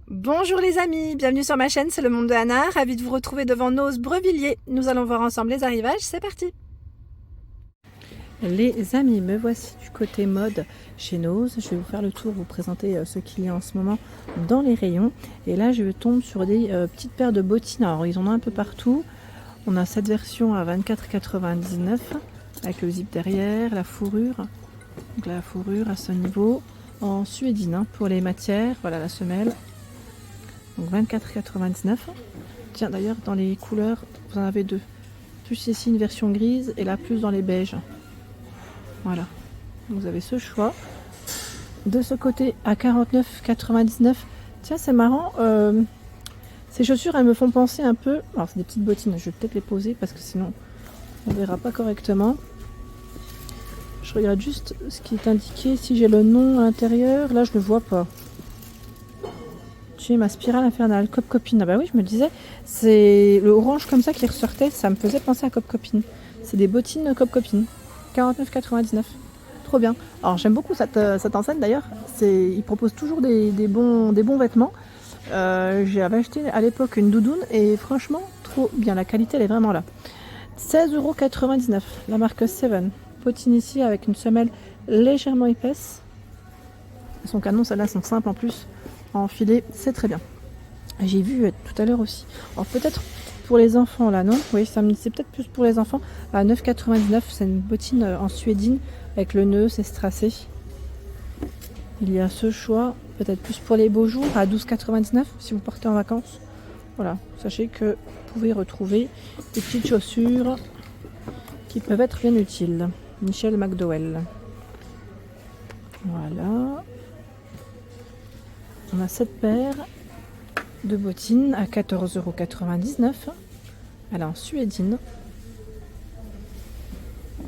Bonjour les amis, bienvenue sur ma chaîne, c'est le monde de Anna, ravie de vous retrouver devant Noz Brevilliers. Nous allons voir ensemble les arrivages, c'est parti. Les amis, me voici du côté mode chez Noz. Je vais vous faire le tour, vous présenter ce qu'il y a en ce moment dans les rayons. Et là je tombe sur des petites paires de bottines, alors ils en ont un peu partout. On a cette version à 24,99 avec le zip derrière, la fourrure. Donc la fourrure à ce niveau, en suédine pour les matières, voilà la semelle. Donc 24,99. Tiens, d'ailleurs, dans les couleurs, vous en avez deux. Plus ici une version grise et là plus dans les beiges. Voilà. Vous avez ce choix. De ce côté, à 49,99. Tiens, c'est marrant. Ces chaussures, elles me font penser un peu. Alors, c'est des petites bottines. Je vais peut-être les poser parce que sinon, on ne verra pas correctement. Je regarde juste ce qui est indiqué. Si j'ai le nom à l'intérieur, là, je ne le vois pas. Ma spirale infernale, Cop Copine. Ah bah oui, je me disais, c'est le orange comme ça qui ressortait, ça me faisait penser à Cop Copine. C'est des bottines Cop Copine, 49,99. Trop bien. Alors j'aime beaucoup cette enseigne d'ailleurs. Ils proposent toujours des bons vêtements. J'avais acheté à l'époque une doudoune et franchement, trop bien. La qualité, elle est vraiment là. 16,99 €. La marque Seven. Bottines ici avec une semelle légèrement épaisse. Son canon, celles-là sont simples en plus. Enfiler, c'est très bien. J'ai vu tout à l'heure aussi. Alors peut-être pour les enfants là, non? Oui, c'est peut-être plus pour les enfants. À 9,99 €, c'est une bottine en suédine avec le nœud, c'est strassé. Il y a ce choix, peut-être plus pour les beaux jours, à 12,99 € si vous partez en vacances. Voilà, sachez que vous pouvez retrouver des petites chaussures qui peuvent être bien utiles. Michel McDowell. Voilà. On a cette paire de bottines à 14,99 €. Elle est en suédine.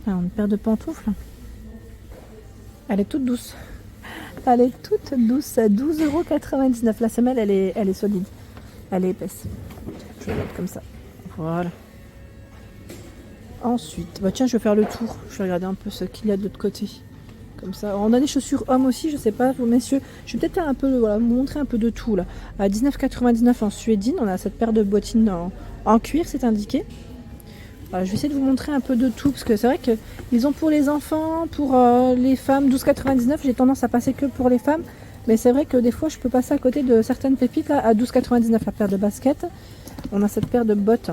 Alors, une paire de pantoufles. Elle est toute douce. Elle est toute douce à 12,99 €. La semelle, elle est solide. Elle est épaisse. Je vais la mettre comme ça. Voilà. Ensuite, bah tiens, je vais faire le tour. Je vais regarder un peu ce qu'il y a de l'autre côté. Comme ça, on a des chaussures hommes aussi, je sais pas, vous messieurs. Je vais peut-être faire un peu, voilà, vous montrer un peu de tout là. À 19,99 € en suédine, on a cette paire de bottines en cuir, c'est indiqué. Voilà, je vais essayer de vous montrer un peu de tout parce que c'est vrai qu'ils ont pour les enfants, pour les femmes 12,99 €. J'ai tendance à passer que pour les femmes, mais c'est vrai que des fois je peux passer à côté de certaines pépites là à 12,99 € la paire de baskets. On a cette paire de bottes.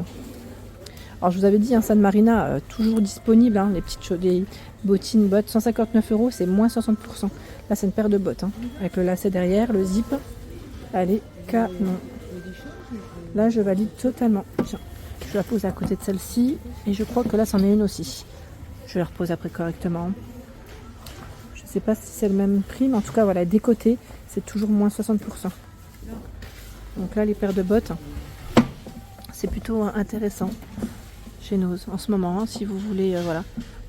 Alors je vous avais dit, San Marina, toujours disponible, les petites les bottines, bottes, 159 €, c'est moins 60%. Là c'est une paire de bottes, avec le lacet derrière, le zip. Allez, canon. Là je valide totalement. Tiens, je la pose à côté de celle-ci, et je crois que là c'en est une aussi. Je la repose après correctement. Je ne sais pas si c'est le même prix, mais en tout cas voilà, des côtés, c'est toujours moins 60%. Donc là les paires de bottes, c'est plutôt intéressant. Chez Noz en ce moment, si vous voulez voilà,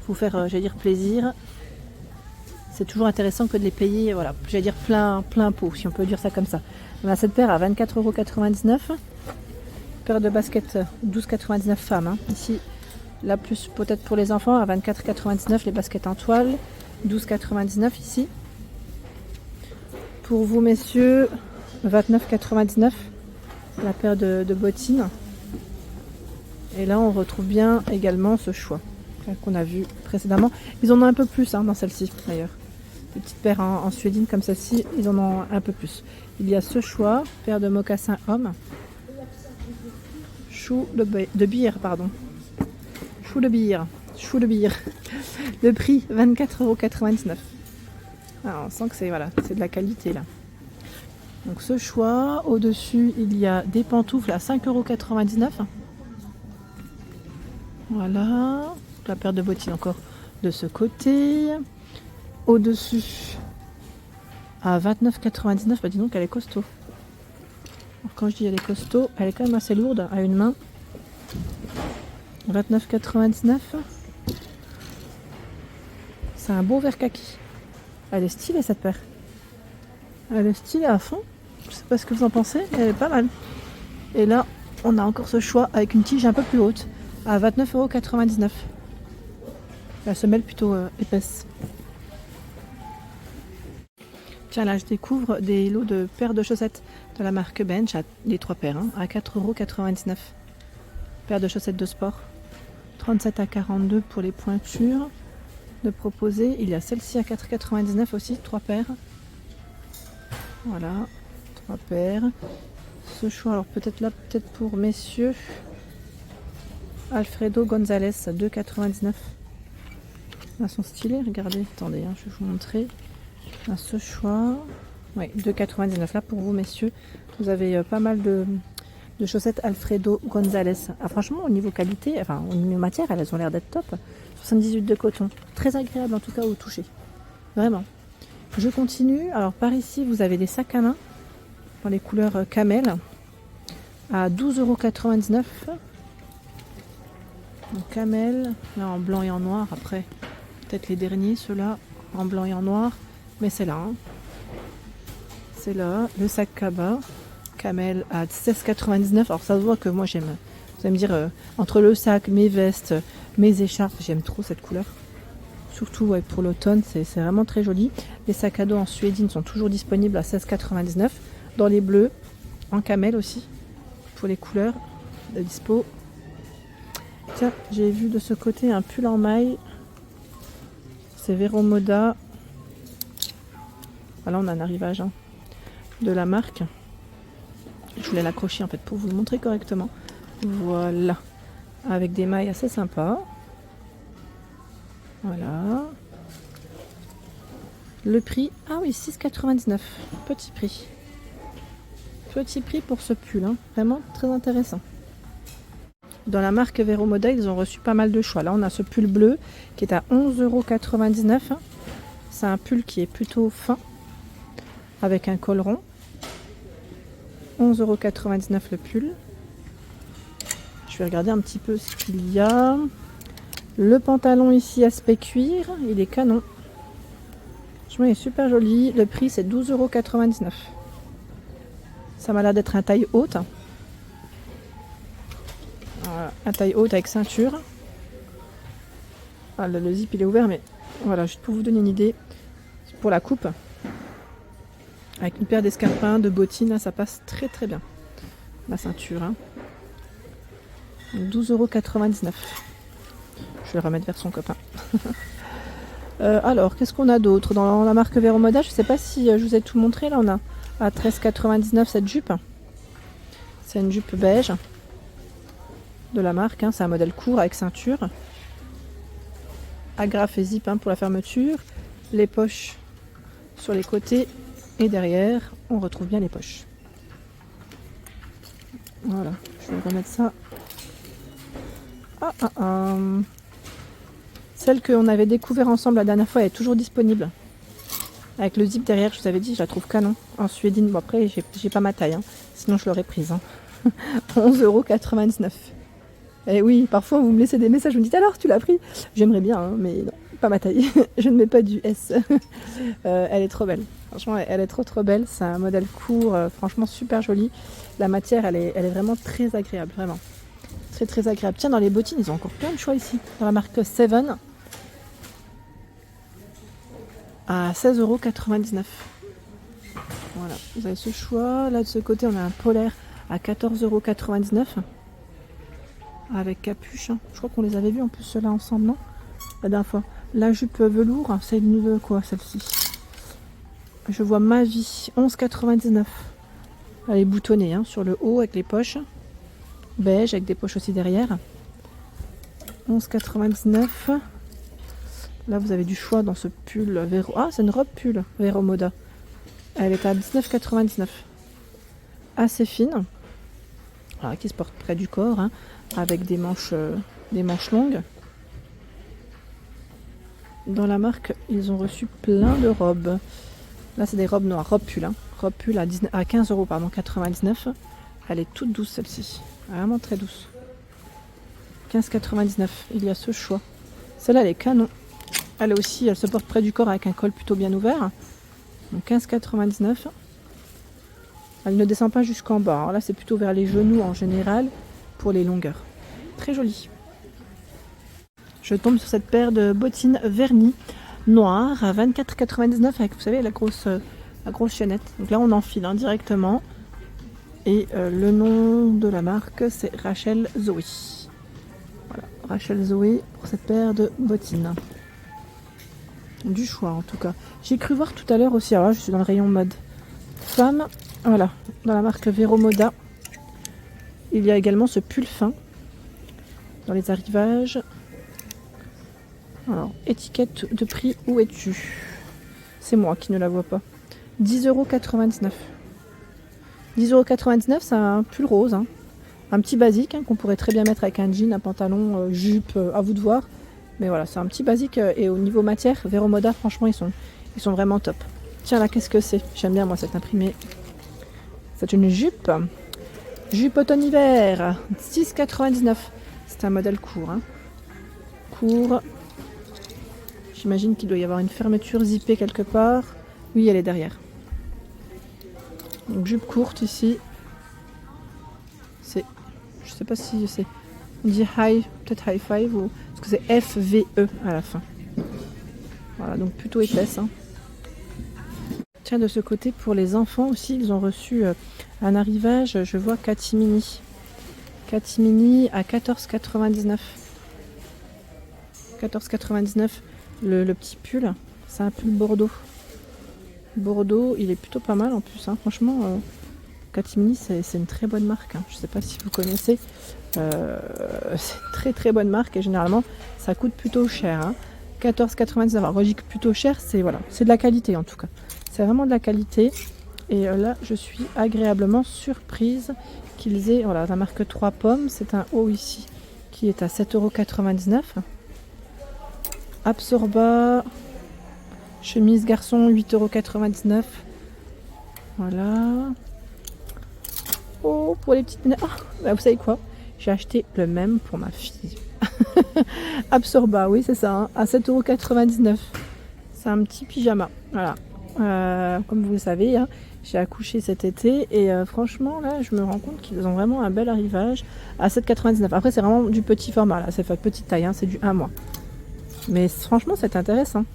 vous faire j'allais dire plaisir, c'est toujours intéressant que de les payer, voilà, j'allais dire plein pot, si on peut dire ça comme ça. On a cette paire à 24,99 €, paire de baskets 12,99 € femmes, ici la plus peut-être pour les enfants à 24,99 € les baskets en toile, 12,99 € ici. Pour vous messieurs, 29,99 € la paire de bottines. Et là, on retrouve bien également ce choix qu'on a vu précédemment. Ils en ont un peu plus dans celle-ci, d'ailleurs. Des petites paires en suédine comme celle-ci, ils en ont un peu plus. Il y a ce choix, paire de mocassins hommes. Chou de bière, pardon. Chou de bière. Le prix, 24,99 €. Alors, on sent que c'est voilà, c'est de la qualité, là. Donc, ce choix. Au-dessus, il y a des pantoufles à 5,99 €. Voilà, la paire de bottines encore de ce côté. Au-dessus, à 29,99 €, bah dis donc, elle est costaud. Alors, quand je dis elle est costaud, elle est quand même assez lourde à une main. 29,99 €. C'est un beau vert kaki. Elle est stylée cette paire. Elle est stylée à fond. Je sais pas ce que vous en pensez, mais elle est pas mal. Et là, on a encore ce choix avec une tige un peu plus haute. À 29,99 €. La semelle plutôt épaisse. Tiens, là, je découvre des lots de paires de chaussettes de la marque Bench, les 3 paires, hein, à 4,99 €. Paire de chaussettes de sport. 37 à 42 pour les pointures. De proposer, il y a celle-ci à 4,99 € aussi, 3 paires. Voilà, 3 paires. Ce choix, alors peut-être là, peut-être pour messieurs. Alfredo González, 2,99 €. Elles sont stylées, regardez, attendez, hein, je vais vous montrer. À ce choix, oui, 2,99 € là pour vous messieurs. Vous avez pas mal de chaussettes Alfredo González. Ah, franchement, au niveau qualité, enfin au niveau matière, elles ont l'air d'être top. 78 de coton, très agréable en tout cas au toucher. Vraiment. Je continue. Alors par ici, vous avez des sacs à main dans les couleurs camel à 12,99 €. Donc camel, là en blanc et en noir. Après, peut-être les derniers, ceux-là en blanc et en noir. Mais c'est là. Hein. C'est là. Le sac Kaba, camel à 16,99 €. Alors ça se voit que moi j'aime. Vous allez me dire, entre le sac, mes vestes, mes écharpes, j'aime trop cette couleur. Surtout ouais, pour l'automne, c'est vraiment très joli. Les sacs à dos en suédine sont toujours disponibles à 16,99 €. Dans les bleus, en camel aussi, pour les couleurs de dispo. Tiens, j'ai vu de ce côté un pull en maille. C'est Vero Moda. Voilà, on a un arrivage hein, de la marque. Je voulais l'accrocher en fait pour vous le montrer correctement. Voilà, avec des mailles assez sympas. Voilà. Le prix, ah oui, 6,99 €. Petit prix. Petit prix pour ce pull, hein. Vraiment très intéressant. Dans la marque Vero Moda, ils ont reçu pas mal de choix. Là, on a ce pull bleu qui est à 11,99 €. C'est un pull qui est plutôt fin, avec un col rond. 11,99 € le pull. Je vais regarder un petit peu ce qu'il y a. Le pantalon ici, aspect cuir, il est canon. Franchement, il est super joli. Le prix, c'est 12,99 €. Ça m'a l'air d'être un taille haute. Voilà, un taille haute avec ceinture. Ah, le zip, il est ouvert, mais voilà, juste pour vous donner une idée. Pour la coupe. Avec une paire d'escarpins, de bottines, là, ça passe très très bien. La ceinture. Hein. 12,99 €. Je vais le remettre vers son copain. Alors, qu'est-ce qu'on a d'autre dans la marque Vero Moda? Je ne sais pas si je vous ai tout montré. Là, on a à 13,99 € cette jupe. C'est une jupe beige de la marque. Hein. C'est un modèle court avec ceinture. Agrafe et zip hein, pour la fermeture. Les poches sur les côtés et derrière, on retrouve bien les poches. Voilà, je vais remettre ça. Celle qu'on avait découvert ensemble la dernière fois, elle est toujours disponible. Avec le zip derrière, je vous avais dit, je la trouve canon. En suédine, bon après, j'ai pas ma taille. Hein. Sinon, je l'aurais prise. Hein. 11,99 €. Et oui, parfois, vous me laissez des messages, vous me dites, alors, tu l'as pris? J'aimerais bien, hein, mais non, pas ma taille. Je ne mets pas du S. Elle est trop belle. Franchement, elle est trop belle. C'est un modèle court, franchement, super joli. La matière, elle est vraiment très agréable, vraiment. Très agréable. Tiens, dans les bottines, ils ont encore plein de choix ici. Dans la marque Seven. À 16,99 €. Voilà, vous avez ce choix. Là, de ce côté, on a un polaire à 14,99 €. Avec capuche. Hein. Je crois qu'on les avait vus en plus ceux-là ensemble, non? La dernière fois. La jupe velours, c'est une quoi celle-ci? Je vois ma vie. 11,99 €. Elle est boutonnée hein, sur le haut avec les poches. Beige avec des poches aussi derrière. 11,99 €. Là, vous avez du choix dans ce pull Vero. Ah, c'est une robe pull Vero Moda. Elle est à 19,99 €. Assez fine. Alors, qui se porte près du corps, hein, avec des manches longues. Dans la marque, ils ont reçu plein de robes. Là, c'est des robes noires, robe pull. Hein. Robe pull à 15 €, pardon, 99 €. Elle est toute douce, celle-ci. Vraiment très douce. 15,99 €. Il y a ce choix. Celle-là, elle est canon. Elle est aussi, elle se porte près du corps avec un col plutôt bien ouvert. Donc 15,99 €. Elle ne descend pas jusqu'en bas. Alors là, c'est plutôt vers les genoux en général pour les longueurs. Très jolie. Je tombe sur cette paire de bottines vernis noires à 24,99 € avec, vous savez, la grosse la grosse chaînette. Donc là on enfile hein, directement. Et le nom de la marque c'est Rachel Zoe. Voilà, Rachel Zoe pour cette paire de bottines. Du choix en tout cas. J'ai cru voir tout à l'heure aussi, alors là je suis dans le rayon mode femme. Voilà, dans la marque Vero Moda. Il y a également ce pull fin dans les arrivages. Alors, étiquette de prix, où es-tu? C'est moi qui ne la vois pas. 10,99 €. 10,99 €, c'est un pull rose. Hein. Un petit basique hein, qu'on pourrait très bien mettre avec un jean, un pantalon, jupe, à vous de voir. Mais voilà, c'est un petit basique. Et au niveau matière, Vero Moda, franchement, ils sont vraiment top. Tiens là, qu'est-ce que c'est? J'aime bien moi cet imprimé. C'est une jupe. Jupe automne-hiver. 6,99 €. C'est un modèle court. Hein. Court. J'imagine qu'il doit y avoir une fermeture zippée quelque part. Oui, elle est derrière. Donc jupe courte ici. C'est, je sais pas si c'est, on dit high, peut-être high five ou parce que c'est FVE à la fin. Voilà, donc plutôt épaisse. Hein. Tiens, de ce côté pour les enfants aussi, ils ont reçu un arrivage. Je vois Catimini. Catimini à 14,99 €. 14,99 €. Le petit pull, c'est un pull Bordeaux. Bordeaux, il est plutôt pas mal en plus. Hein. Franchement, Catimini, c'est une très bonne marque. Hein. Je ne sais pas si vous connaissez. C'est une très très bonne marque et généralement, ça coûte plutôt cher. Hein. 14,99 €. Alors, moi, je dis que plutôt cher, c'est voilà, de la qualité en tout cas. C'est vraiment de la qualité. Et là, je suis agréablement surprise qu'ils aient voilà, la marque 3 pommes. C'est un haut ici qui est à 7,99 €. Absorba, chemise garçon 8,99 €. Voilà. Oh, pour les petites... Oh, bah vous savez quoi? J'ai acheté le même pour ma fille. Absorba, oui c'est ça, hein, à 7,99 €. C'est un petit pyjama. Voilà. Comme vous le savez, hein, j'ai accouché cet été et franchement là je me rends compte qu'ils ont vraiment un bel arrivage à 7,99 €. Après c'est vraiment du petit format là, c'est fait petite taille, hein, c'est du 1 mois. Mais franchement, c'est intéressant.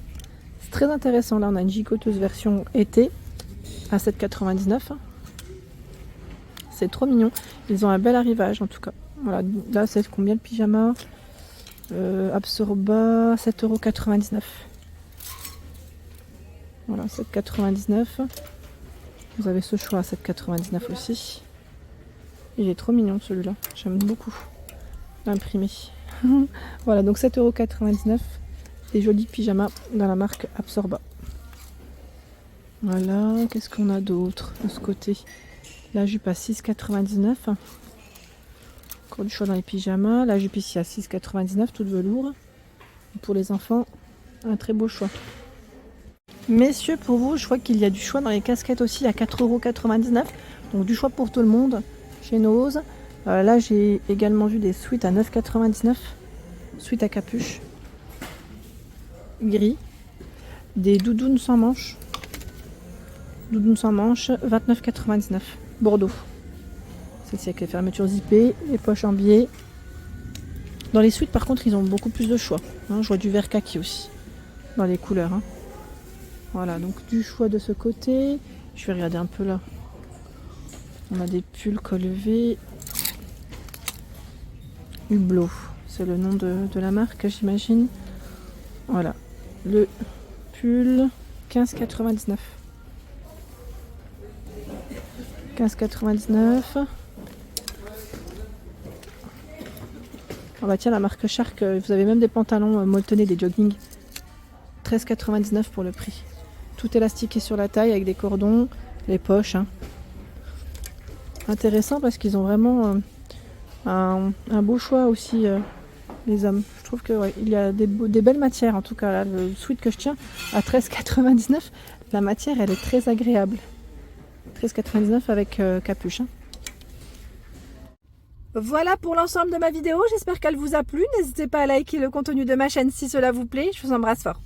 C'est très intéressant. Là, on a une gigoteuse version été à 7,99 €. C'est trop mignon. Ils ont un bel arrivage en tout cas. Voilà, là, c'est combien le pyjama? Absorba, 7,99 €. Voilà, 7,99 €. Vous avez ce choix à 7,99 € aussi. Il est trop mignon celui-là. J'aime beaucoup l'imprimé. Voilà, donc 7,99 €. Des jolis pyjamas dans la marque Absorba. Voilà, qu'est-ce qu'on a d'autre de ce côté? La jupe à 6,99 €. Encore du choix dans les pyjamas. La jupe ici à 6,99 €, toute velours. Pour les enfants, un très beau choix. Messieurs, pour vous, je vois qu'il y a du choix dans les casquettes aussi à 4,99 €. Donc du choix pour tout le monde chez Nose. Là, j'ai également vu des sweats à 9,99 €. Sweats à capuche. Gris. Des doudounes sans manches. Doudounes sans manches, 29,99 €. Bordeaux. Celle-ci avec les fermetures zippées, les poches en biais. Dans les suites, par contre, ils ont beaucoup plus de choix. Hein, je vois du vert kaki aussi. Dans les couleurs. Hein. Voilà, donc du choix de ce côté. Je vais regarder un peu là. On a des pulls col levé. Hublot. C'est le nom de la marque, j'imagine. Voilà. Le pull 15,99 €. 15,99 €. Oh bah tiens, la marque Shark, vous avez même des pantalons molletonnés, des jogging. 13,99 € pour le prix. Tout élastiqué sur la taille avec des cordons, les poches. Hein. Intéressant parce qu'ils ont vraiment un beau choix aussi, les hommes. Je trouve que ouais, il y a des belles matières. En tout cas, là, le sweat que je tiens à 13,99 €, la matière elle est très agréable. 13,99 € avec capuche. Hein. Voilà pour l'ensemble de ma vidéo. J'espère qu'elle vous a plu. N'hésitez pas à liker le contenu de ma chaîne si cela vous plaît. Je vous embrasse fort.